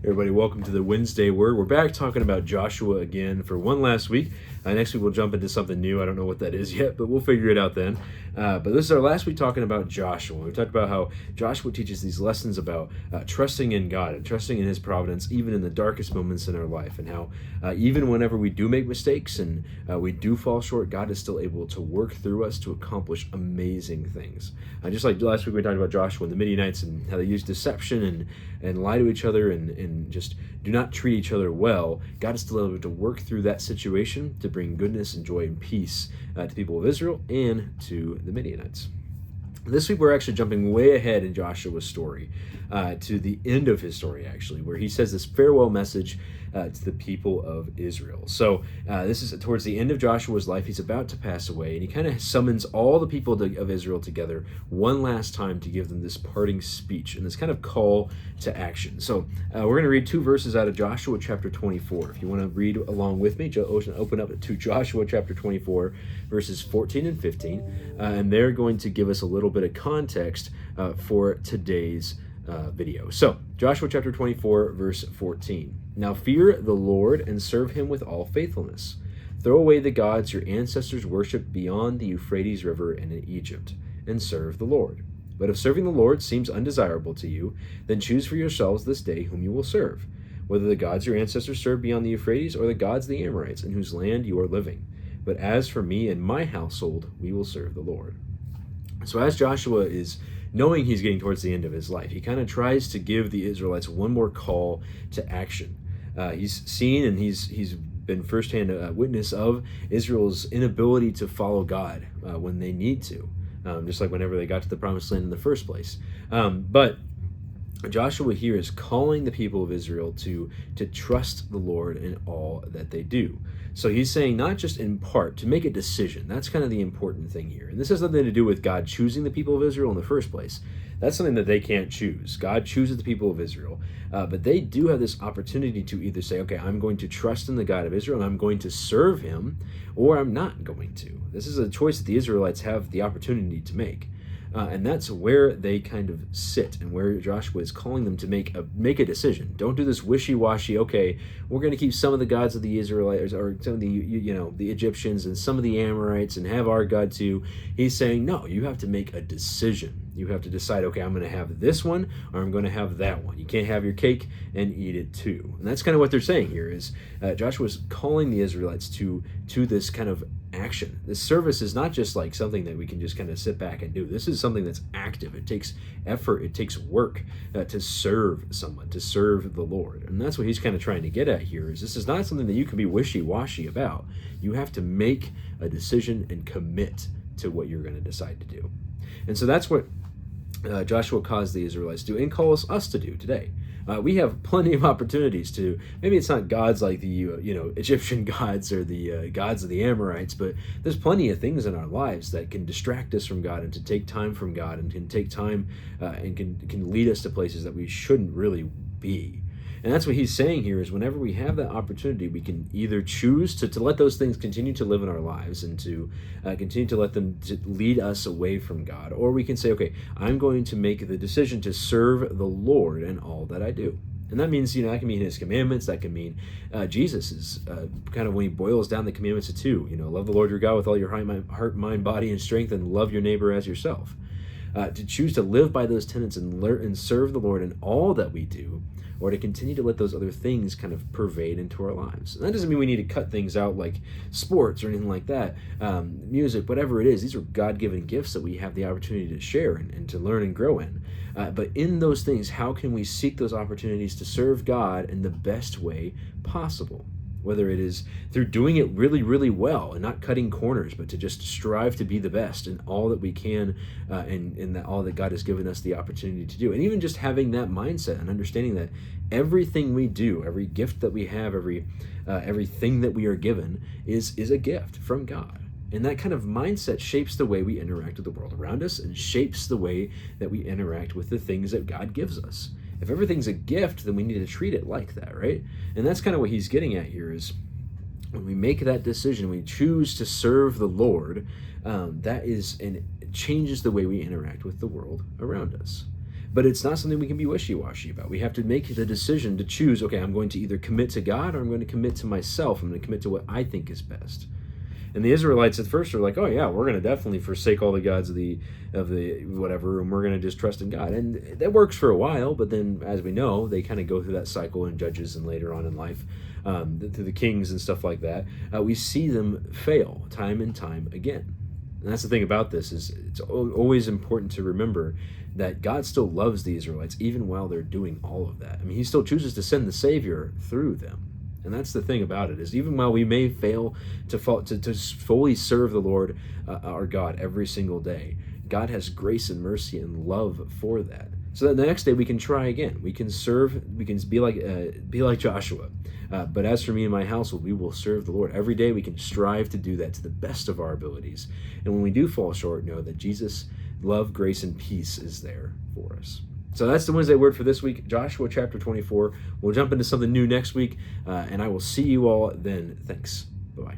Everybody, welcome to the Wednesday Word. We're back talking about Joshua again for one last week. Next week we'll jump into something new. I don't know what that is yet, but we'll figure it out then. But this is our last week talking about Joshua. We talked about how Joshua teaches these lessons about trusting in God and trusting in His providence, even in the darkest moments in our life, and how even whenever we do make mistakes and we do fall short, God is still able to work through us to accomplish amazing things. Just like last week we talked about Joshua and the Midianites and how they use deception and lie to each other and just do not treat each other well. God is still able to work through that situation to bring goodness and joy and peace to the people of Israel and to the Midianites. This week we're actually jumping way ahead in Joshua's story to the end of his story, actually, where he says this farewell message to the people of Israel. So this is towards the end of Joshua's life. He's about to pass away, and he kind of summons all the people of Israel together one last time to give them this parting speech and this kind of call to action. So we're going to read two verses out of Joshua chapter 24. If you want to read along with me, open up to Joshua chapter 24, verses 14 and 15, and they're going to give us a little bit of context for today's video. So, Joshua chapter 24, verse 14. Now fear the Lord and serve him with all faithfulness. Throw away the gods your ancestors worshipped beyond the Euphrates River and in Egypt, and serve the Lord. But if serving the Lord seems undesirable to you, then choose for yourselves this day whom you will serve, whether the gods your ancestors served beyond the Euphrates or the gods of the Amorites in whose land you are living. But as for me and my household, we will serve the Lord. So as Joshua is knowing he's getting towards the end of his life, he kind of tries to give the Israelites one more call to action. He's seen and he's been firsthand witness of Israel's inability to follow God when they need to, just like whenever they got to the promised land in the first place. But Joshua here is calling the people of Israel to trust the Lord in all that they do. So he's saying not just in part, to make a decision. That's kind of the important thing here. And this has nothing to do with God choosing the people of Israel in the first place. That's something that they can't choose. God chooses the people of Israel. But they do have this opportunity to either say, okay, I'm going to trust in the God of Israel and I'm going to serve him, or I'm not going to. This is a choice that the Israelites have the opportunity to make. And that's where they kind of sit, and where Joshua is calling them to make a decision. Don't do this wishy-washy, okay, we're going to keep some of the gods of the Israelites, or some of the Egyptians and some of the Amorites, and have our God too. He's saying, no, you have to make a decision. You have to decide, okay, I'm going to have this one, or I'm going to have that one. You can't have your cake and eat it too. And that's kind of what they're saying here, is Joshua's calling the Israelites to this kind of action. This service is not just like something that we can just kind of sit back and do. This is something that's active. It takes effort. It takes work to serve someone, to serve the Lord. And that's what he's kind of trying to get at here, is this is not something that you can be wishy-washy about. You have to make a decision and commit to what you're going to decide to do. And so that's what Joshua caused the Israelites to do and calls us to do today. We have plenty of opportunities to, maybe it's not gods like the Egyptian gods or the gods of the Amorites, but there's plenty of things in our lives that can distract us from God and to take time from God and can take time and can lead us to places that we shouldn't really be. And that's what he's saying here, is whenever we have that opportunity, we can either choose to let those things continue to live in our lives and to continue to let them to lead us away from God, or we can say, okay, I'm going to make the decision to serve the Lord in all that I do. And that means, that can mean his commandments. That can mean Jesus is kind of, when he boils down the commandments to two, love the Lord your God with all your heart, mind, body, and strength, and love your neighbor as yourself. To choose to live by those tenets and serve the Lord in all that we do, or to continue to let those other things kind of pervade into our lives. And that doesn't mean we need to cut things out like sports or anything like that, music, whatever it is. These are God-given gifts that we have the opportunity to share and to learn and grow in. But in those things, how can we seek those opportunities to serve God in the best way possible? Whether it is through doing it really, really well and not cutting corners, but to just strive to be the best in all that we can and that all that God has given us the opportunity to do. And even just having that mindset and understanding that everything we do, every gift that we have, everything that we are given is a gift from God. And that kind of mindset shapes the way we interact with the world around us and shapes the way that we interact with the things that God gives us. If everything's a gift, then we need to treat it like that, right? And that's kind of what he's getting at here, is when we make that decision, we choose to serve the Lord, that is, and it changes the way we interact with the world around us. But it's not something we can be wishy-washy about. We have to make the decision to choose, okay, I'm going to either commit to God or I'm going to commit to myself. I'm going to commit to what I think is best. And the Israelites at first are like, oh yeah, we're going to definitely forsake all the gods of the whatever, and we're going to just trust in God. And that works for a while, but then, as we know, they kind of go through that cycle in Judges and later on in life, through the kings and stuff like that. We see them fail time and time again. And that's the thing about this, is it's always important to remember that God still loves the Israelites even while they're doing all of that. I mean, he still chooses to send the Savior through them. And that's the thing about it, is even while we may fail to fully serve the Lord, our God, every single day, God has grace and mercy and love for that. So that the next day we can try again. We can serve. We can be like Joshua. But as for me and my household, we will serve the Lord. Every day we can strive to do that to the best of our abilities. And when we do fall short, know that Jesus' love, grace, and peace is there for us. So that's the Wednesday word for this week, Joshua chapter 24. We'll jump into something new next week, and I will see you all then. Thanks. Bye-bye.